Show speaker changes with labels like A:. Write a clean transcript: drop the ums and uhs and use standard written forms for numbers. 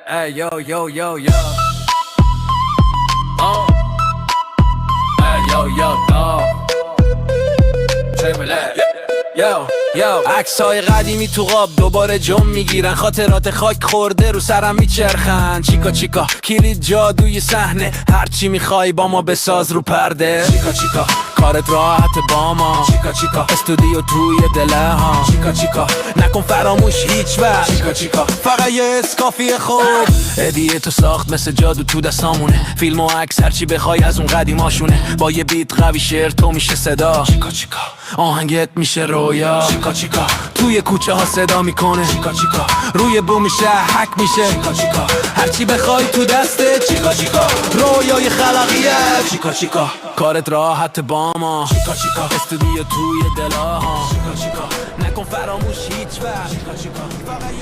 A: Hey yo yo yo yo. Oh. Hey yo yo yo. Yo yo. عکسای قدیمی تو قاب دوباره جم میگیرن، خاطرات خاک خورده رو سرم میچرخن. چیکا چیکا کلید جادوی صحنه، هرچی میخوای با ما بساز رو پرده. چیکا چیکا کارت راحت با ما، چیکا چیکا استودیو توی دله ها. چیکا چیکا نکن فراموش هیچ وقت، چیکا چیکا فقط یه اسکافی خوب. هدیه تو ساخت مثل جادو تو دستامونه، فیلم و عکس هرچی بخوای از اون قدیماشونه. با یه بیت قوی شعر تو میشه صدا، چیکا چیکا آهنگت میشه رویا. چیکا چیکا توی کوچه ها صدا میکنه، چیکا چیکا روی بوم میشه حک میشه. چیکا چیکا هرچی بخوای تو دسته، چیکا چیکا رویای خلاقیت. چیکا چیکا کارت راحت با ما، چیکا چیکا استودیو توی دلاها. چیکا چیکا نکن فراموش هیچ وقت، چیکا چیکا فقط